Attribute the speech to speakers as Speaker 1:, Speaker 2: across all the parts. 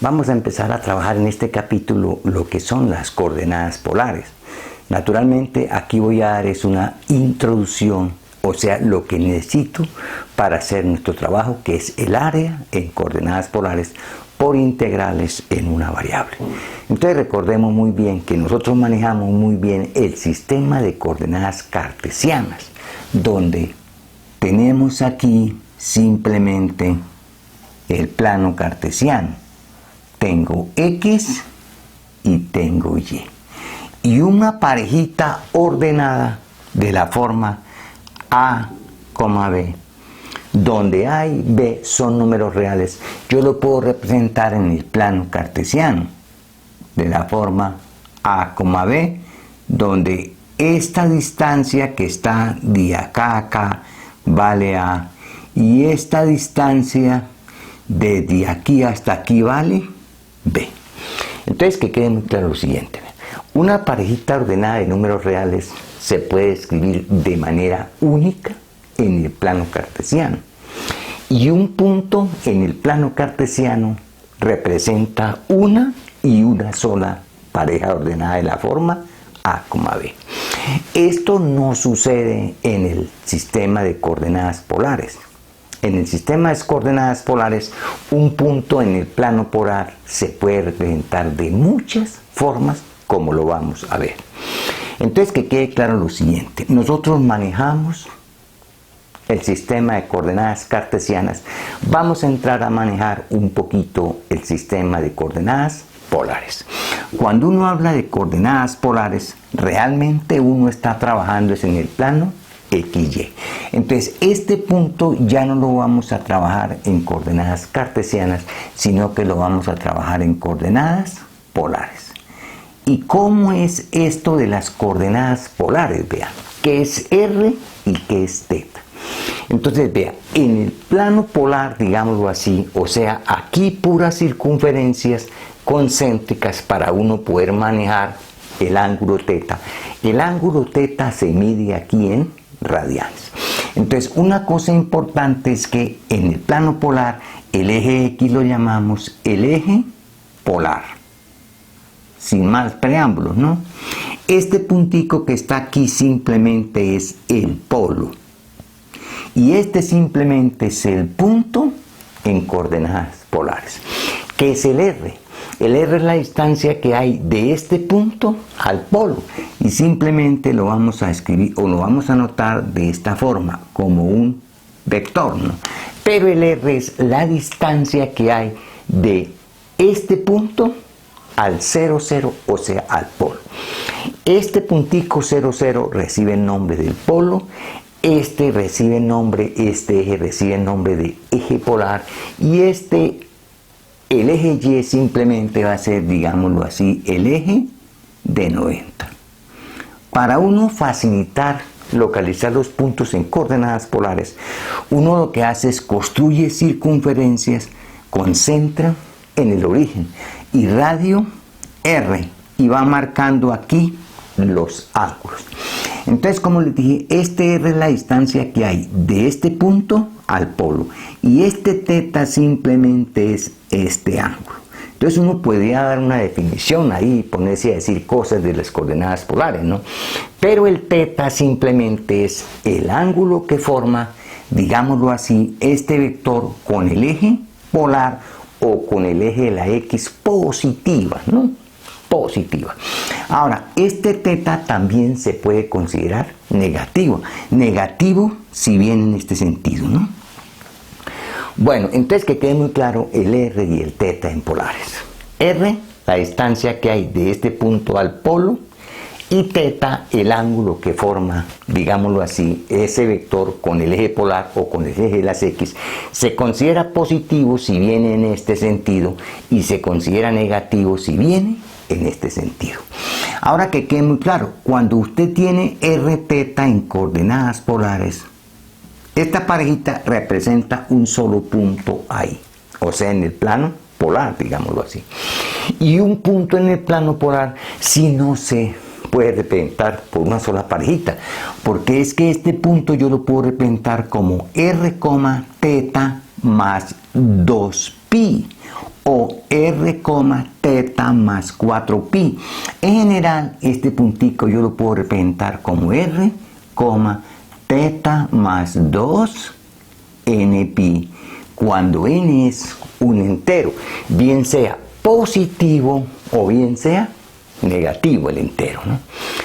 Speaker 1: vamos a empezar a trabajar en este capítulo lo que son las coordenadas polares. Naturalmente aquí voy a dar es una introducción, o sea, lo que necesito para hacer nuestro trabajo, que es el área en coordenadas polares por integrales en una variable. Entonces recordemos muy bien que nosotros manejamos muy bien el sistema de coordenadas cartesianas, donde tenemos aquí simplemente el plano cartesiano. Tengo X y tengo Y. Y una parejita ordenada de la forma A, B, donde A y B son números reales. Yo lo puedo representar en el plano cartesiano de la forma A, B, donde esta distancia que está de acá a acá vale A, y esta distancia desde aquí hasta aquí vale B. Entonces, que quede muy claro lo siguiente: una parejita ordenada de números reales se puede escribir de manera única en el plano cartesiano, y un punto en el plano cartesiano representa una y una sola pareja ordenada de la forma A, B. Esto no sucede en el sistema de coordenadas polares. En el sistema de coordenadas polares, un punto en el plano polar se puede representar de muchas formas, como lo vamos a ver. Entonces, que quede claro lo siguiente: nosotros manejamos el sistema de coordenadas cartesianas. Vamos a entrar a manejar un poquito el sistema de coordenadas polares. Cuando uno habla de coordenadas polares, realmente uno está trabajando es en el plano XY. Entonces, este punto ya no lo vamos a trabajar en coordenadas cartesianas, sino que lo vamos a trabajar en coordenadas polares. ¿Y cómo es esto de las coordenadas polares? Vean, ¿qué es R y qué es teta? Entonces, vean, en el plano polar, digámoslo así, o sea, aquí puras circunferencias concéntricas para uno poder manejar el ángulo teta. El ángulo teta se mide aquí en radianes. Entonces, una cosa importante es que en el plano polar el eje X lo llamamos el eje polar, sin más preámbulos, ¿no? Este puntico que está aquí simplemente es el polo, y este simplemente es el punto en coordenadas polares. ¿Qué es el R? El R es la distancia que hay de este punto al polo, y simplemente lo vamos a escribir o lo vamos a anotar de esta forma, como un vector, ¿no? Pero el R es la distancia que hay de este punto al 0, 0, o sea, al polo. Este puntico 0, 0 recibe el nombre del polo, este recibe el nombre, este eje recibe el nombre de eje polar, y el eje Y simplemente va a ser, digámoslo así, el eje de 90. Para uno facilitar localizar los puntos en coordenadas polares, uno lo que hace es construye circunferencias, concentra en el origen y radio R, y va marcando aquí los ángulos. Entonces, como les dije, este R es la distancia que hay de este punto al polo, y este teta simplemente es este ángulo. Entonces uno podría dar una definición ahí, ponerse a decir cosas de las coordenadas polares, ¿no? Pero el teta simplemente es el ángulo que forma, digámoslo así, este vector con el eje polar o con el eje de la X positiva, ¿no? Positiva. Ahora, este teta también se puede considerar negativo. Negativo si viene en este sentido, ¿no? Bueno, entonces que quede muy claro el R y el teta en polares. R, la distancia que hay de este punto al polo, y teta, el ángulo que forma, digámoslo así, ese vector con el eje polar o con el eje de las X. Se considera positivo si viene en este sentido, y se considera negativo si viene en este sentido. Ahora, que quede muy claro, cuando usted tiene R teta en coordenadas polares, esta parejita representa un solo punto ahí, o sea, en el plano polar, digámoslo así. Y un punto en el plano polar si no se puede representar por una sola parejita, porque es que este punto yo lo puedo representar como R, teta más 2π. pi, o r, teta más 4pi. En general, este puntico yo lo puedo representar como r, teta más 2 n pi, cuando n es un entero, bien sea positivo o bien sea negativo el entero, ¿no?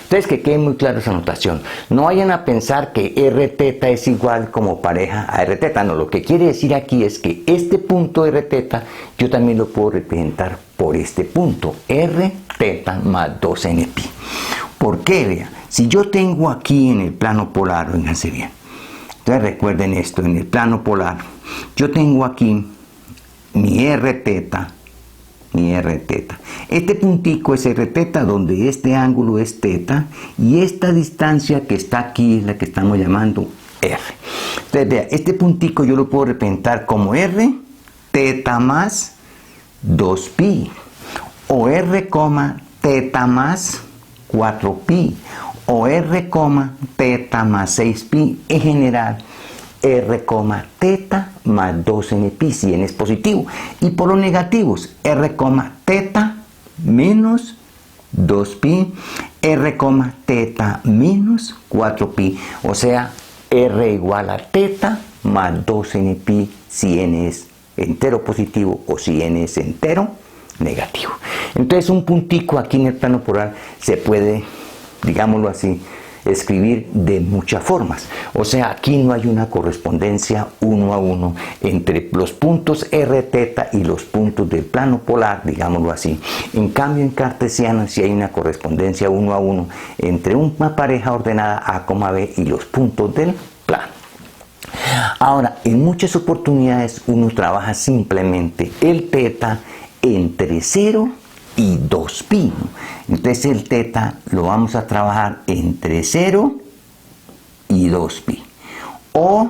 Speaker 1: Entonces, que quede muy claro esa notación. No vayan a pensar que r teta es igual como pareja a r teta. No, lo que quiere decir aquí es que este punto r teta yo también lo puedo representar por este punto, r teta más 2n pi. ¿Por qué? Vea, si yo tengo aquí en el plano polar, fíjense bien. Entonces recuerden esto, en el plano polar, yo tengo aquí mi r teta. Este puntico es r teta, donde este ángulo es teta, y esta distancia que está aquí es la que estamos llamando r. Entonces vea, este puntico yo lo puedo representar como r teta más 2pi, o r, teta más 4pi, o r, teta más 6pi. En general, r, teta más 2n pi si n es positivo, y por los negativos r, teta menos 2pi, r, teta menos 4pi, o sea, r igual a teta más 2n pi si n es entero positivo o si n es entero negativo. Entonces un puntico aquí en el plano polar se puede, digámoslo así, escribir de muchas formas. O sea, aquí no hay una correspondencia 1 a 1 entre los puntos r teta y los puntos del plano polar, digámoslo así. En cambio, en cartesiano sí hay una correspondencia 1 a 1 entre una pareja ordenada a, b y los puntos del plano. Ahora, en muchas oportunidades uno trabaja simplemente el teta entre 0 y 2pi, ¿no? Entonces el teta lo vamos a trabajar entre 0 y 2pi. O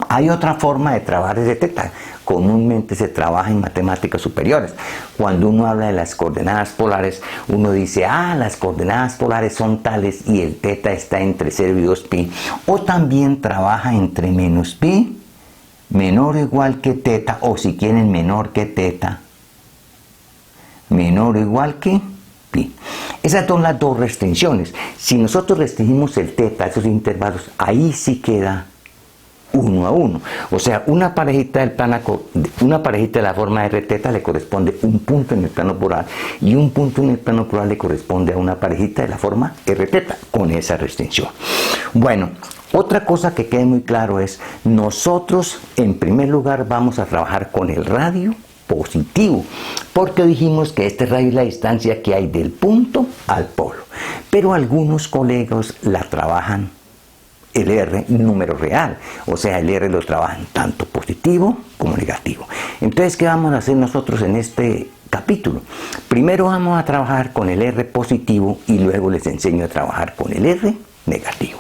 Speaker 1: hay otra forma de trabajar ese teta. Comúnmente se trabaja en matemáticas superiores. Cuando uno habla de las coordenadas polares, uno dice, las coordenadas polares son tales y el teta está entre 0 y 2pi. O también trabaja entre menos pi, menor o igual que teta, o si quieren menor que teta, menor o igual que pi. Esas son las dos restricciones. Si nosotros restringimos el teta a esos intervalos, ahí sí queda 1 a 1. O sea, una parejita de la forma r teta le corresponde un punto en el plano polar, y un punto en el plano polar le corresponde a una parejita de la forma r teta con esa restricción. Bueno, otra cosa que quede muy claro es, nosotros en primer lugar vamos a trabajar con el radio positivo, porque dijimos que este radio es la distancia que hay del punto al polo, pero algunos colegas la trabajan el r número real, o sea, el r lo trabajan tanto positivo como negativo. Entonces, ¿qué vamos a hacer nosotros en este capítulo? Primero vamos a trabajar con el r positivo y luego les enseño a trabajar con el r negativo.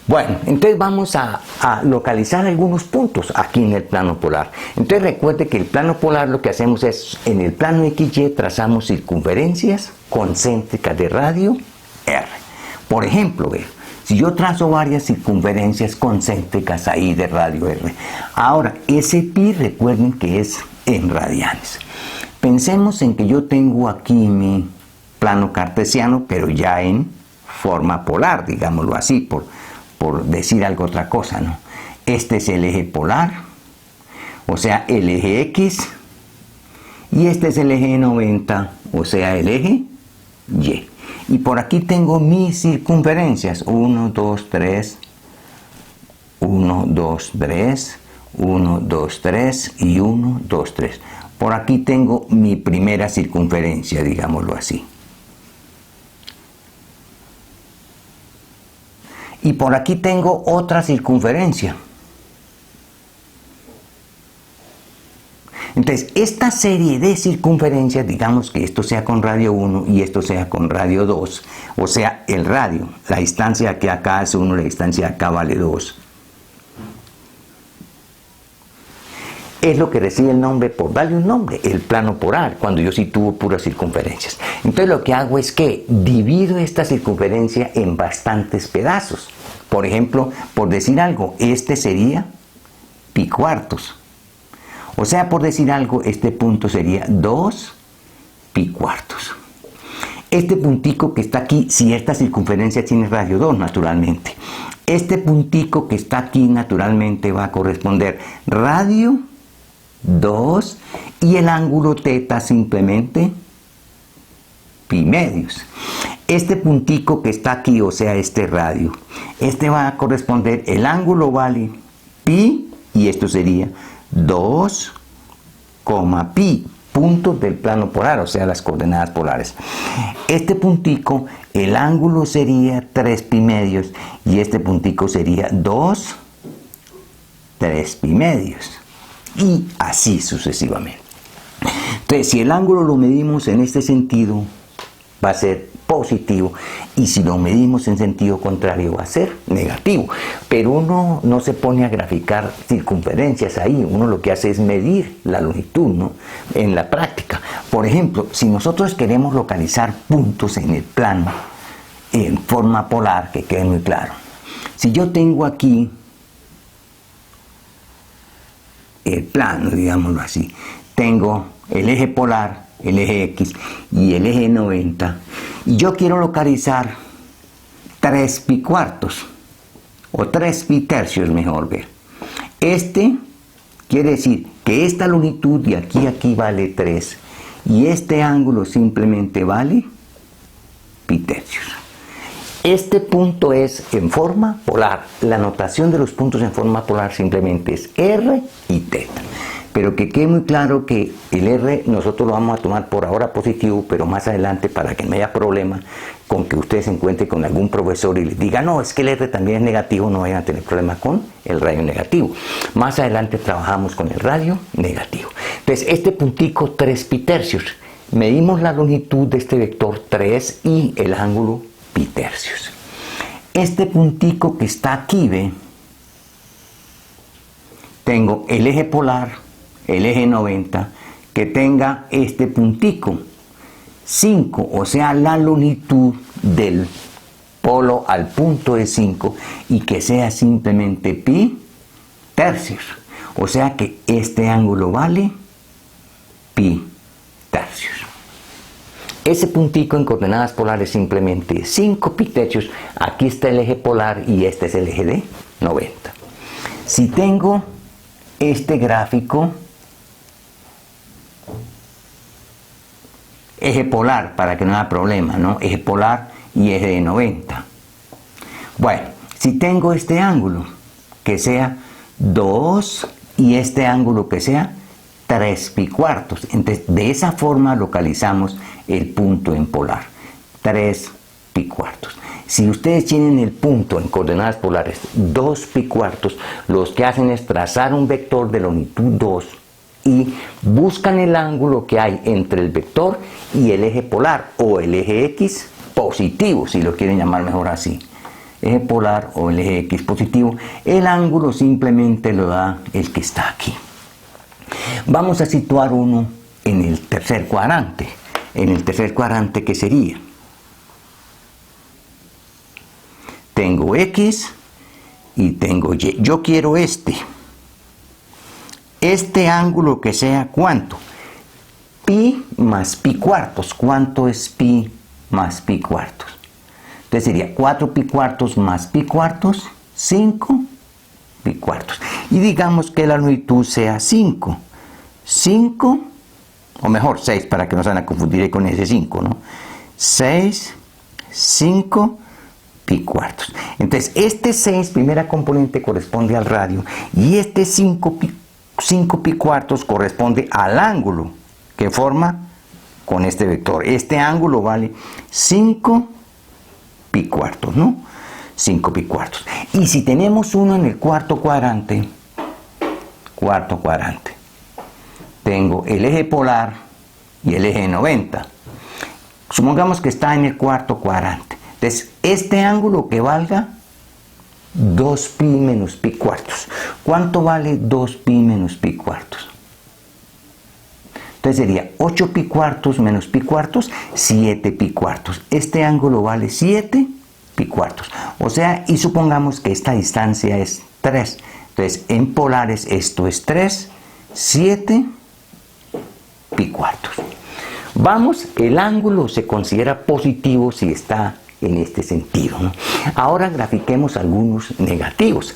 Speaker 1: Bueno, entonces vamos a localizar algunos puntos aquí en el plano polar. Entonces recuerde que el plano polar lo que hacemos es, en el plano XY trazamos circunferencias concéntricas de radio R. Por ejemplo, si yo trazo varias circunferencias concéntricas ahí de radio R, ahora ese pi recuerden que es en radianes. Pensemos en que yo tengo aquí mi plano cartesiano, pero ya en forma polar, digámoslo así, por decir algo otra cosa, ¿no? Este es el eje polar, o sea, el eje X, y este es el eje 90, o sea, el eje Y. Y por aquí tengo mis circunferencias, 1, 2, 3, 1, 2, 3, 1, 2, 3 y 1, 2, 3. Por aquí tengo mi primera circunferencia, digámoslo así. Y por aquí tengo otra circunferencia. Entonces, esta serie de circunferencias, digamos que esto sea con radio 1 y esto sea con radio 2, o sea, el radio, la distancia que acá es 1, la distancia acá vale 2, es lo que recibe el nombre, por darle un nombre, el plano polar, cuando yo sitúo puras circunferencias. Entonces lo que hago es que divido esta circunferencia en bastantes pedazos. Por ejemplo, por decir algo, este sería pi cuartos. O sea, por decir algo, este punto sería 2 pi cuartos. Este puntico que está aquí, si esta circunferencia tiene radio 2, naturalmente. Este puntico que está aquí, naturalmente, va a corresponder radio 2 y el ángulo θ simplemente pi medios. Este puntico que está aquí, o sea, este radio, este va a corresponder, el ángulo vale pi y esto sería 2, pi, puntos del plano polar, o sea, las coordenadas polares. Este puntico, el ángulo sería 3 pi medios y este puntico sería 2, 3 pi medios y así sucesivamente. Entonces, si el ángulo lo medimos en este sentido, va a ser positivo, y si lo medimos en sentido contrario va a ser negativo. Pero uno no se pone a graficar circunferencias ahí, uno lo que hace es medir la longitud, ¿no?, en la práctica. Por ejemplo, si nosotros queremos localizar puntos en el plano en forma polar, que quede muy claro. Si yo tengo aquí el plano, digámoslo así, tengo el eje polar, el eje X y el eje 90, y yo quiero localizar 3 pi cuartos o 3 pi tercios, mejor ver. Este quiere decir que esta longitud de aquí a aquí vale 3 y este ángulo simplemente vale pi tercios. Este punto es en forma polar. La notación de los puntos en forma polar simplemente es R y θ. Pero que quede muy claro que el R nosotros lo vamos a tomar por ahora positivo, pero más adelante, para que no haya problema con que ustedes se encuentren con algún profesor y les diga, no, es que el R también es negativo, no vayan a tener problema con el radio negativo. Más adelante trabajamos con el radio negativo. Entonces, este puntico 3 pi tercios, medimos la longitud de este vector 3 y el ángulo pi tercios. Este puntico que está aquí, ¿ve? Tengo el eje polar, el eje 90, que tenga este puntico 5, o sea, la longitud del polo al punto es 5 y que sea simplemente pi tercios, o sea que este ángulo vale pi tercios. Ese puntico en coordenadas polares simplemente 5 pi tercios. Aquí está el eje polar y este es el eje de 90. Si tengo este gráfico, eje polar, para que no haya problema, ¿no? Eje polar y eje de 90. Bueno, si tengo este ángulo que sea 2 y este ángulo que sea 3 pi cuartos, entonces de esa forma localizamos el punto en polar, 3 pi cuartos. Si ustedes tienen el punto en coordenadas polares 2 pi cuartos, los que hacen es trazar un vector de longitud 2 y buscan el ángulo que hay entre el vector y el eje polar o el eje X positivo, si lo quieren llamar mejor así, eje polar o el eje X positivo. El ángulo simplemente lo da el que está aquí. Vamos a situar uno en el tercer cuadrante. En el tercer cuadrante, ¿qué sería? Tengo X y tengo Y. Yo quiero este ángulo que sea, ¿cuánto? Pi más pi cuartos. ¿Cuánto es pi más pi cuartos? Entonces sería 4 pi cuartos más pi cuartos, 5 pi cuartos. Y digamos que la longitud sea 5. 5, o mejor 6, para que no se van a confundir con ese 5, ¿no? 6, 5 pi cuartos. Entonces, este 6, primera componente, corresponde al radio, y este 5 pi cuartos corresponde al ángulo que forma con este vector. Este ángulo vale 5 pi cuartos, ¿no? 5 pi cuartos. Y si tenemos uno en el cuarto cuadrante, tengo el eje polar y el eje 90. Supongamos que está en el cuarto cuadrante. Entonces, este ángulo que valga 2 pi menos pi cuartos. ¿Cuánto vale 2 pi menos pi cuartos? Entonces sería 8 pi cuartos menos pi cuartos, 7 pi cuartos. Este ángulo vale 7 pi cuartos. O sea, y supongamos que esta distancia es 3. Entonces, en polares esto es 3, 7 pi cuartos. Vamos, el ángulo se considera positivo si está en este sentido, ¿no? Ahora grafiquemos algunos negativos.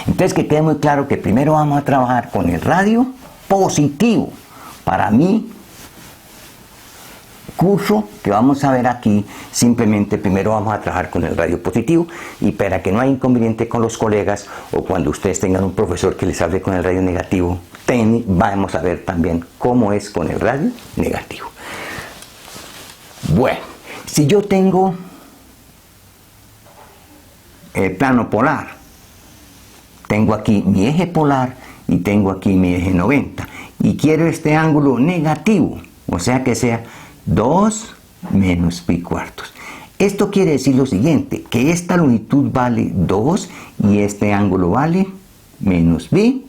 Speaker 1: Entonces, que quede muy claro que primero vamos a trabajar con el radio positivo. Para mi curso que vamos a ver aquí, simplemente primero vamos a trabajar con el radio positivo, y para que no haya inconveniente con los colegas o cuando ustedes tengan un profesor que les hable con el radio negativo, vamos a ver también cómo es con el radio negativo. Bueno, si yo tengo el plano polar, tengo aquí mi eje polar y tengo aquí mi eje 90, y quiero este ángulo negativo, o sea que sea 2 menos pi cuartos. Esto quiere decir lo siguiente, que esta longitud vale 2 y este ángulo vale menos pi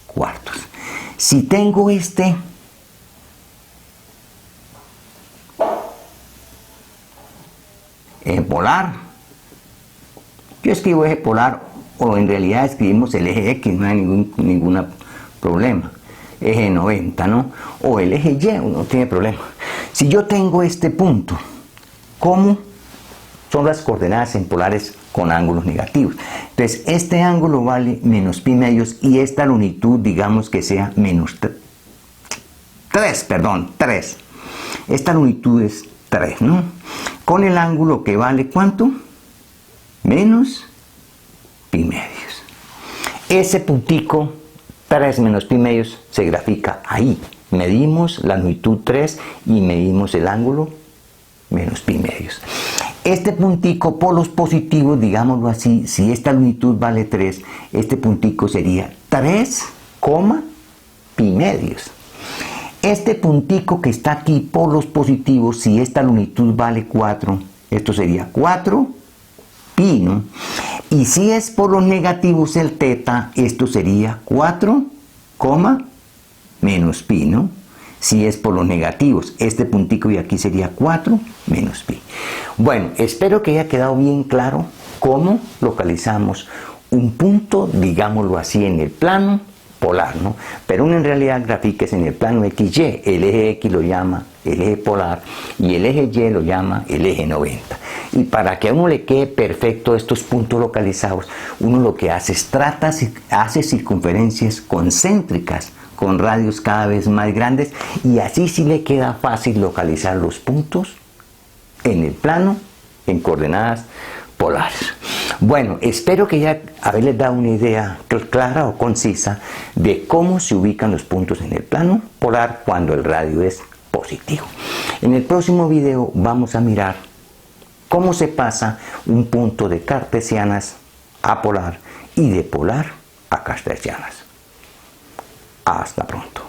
Speaker 1: cuartos. Si tengo este eje polar, yo escribo eje polar, o en realidad escribimos el eje X, no hay ningún problema. Eje 90, ¿no? O el eje Y, no tiene problema. Si yo tengo este punto, ¿cómo son las coordenadas en polares con ángulos negativos? Entonces, este ángulo vale menos pi medios y esta longitud, digamos que sea menos 3. Esta longitud es 3, ¿no? Con el ángulo que vale, ¿cuánto? Menos pi medios. Ese puntico 3 menos pi medios se grafica ahí. Medimos la longitud 3 y medimos el ángulo menos pi medios. Este puntico, polos positivos, digámoslo así, si esta longitud vale 3, este puntico sería 3, pi medios. Este puntico que está aquí, polos positivos, si esta longitud vale 4, esto sería 4 pi, ¿no? Y si es por los negativos el teta, esto sería 4, menos pi, ¿no? Si es por los negativos, este puntico y aquí sería 4 menos pi. Bueno, espero que haya quedado bien claro cómo localizamos un punto, digámoslo así, en el plano polar, ¿no? Pero uno en realidad grafiques en el plano XY. El eje X lo llama el eje polar y el eje Y lo llama el eje 90. Y para que a uno le quede perfecto estos puntos localizados, uno lo que hace es hace circunferencias concéntricas con radios cada vez más grandes, y así sí le queda fácil localizar los puntos en el plano en coordenadas polares. Bueno, espero que ya haberles dado una idea clara o concisa de cómo se ubican los puntos en el plano polar cuando el radio es positivo. En el próximo video vamos a mirar cómo se pasa un punto de cartesianas a polar y de polar a cartesianas. Hasta pronto.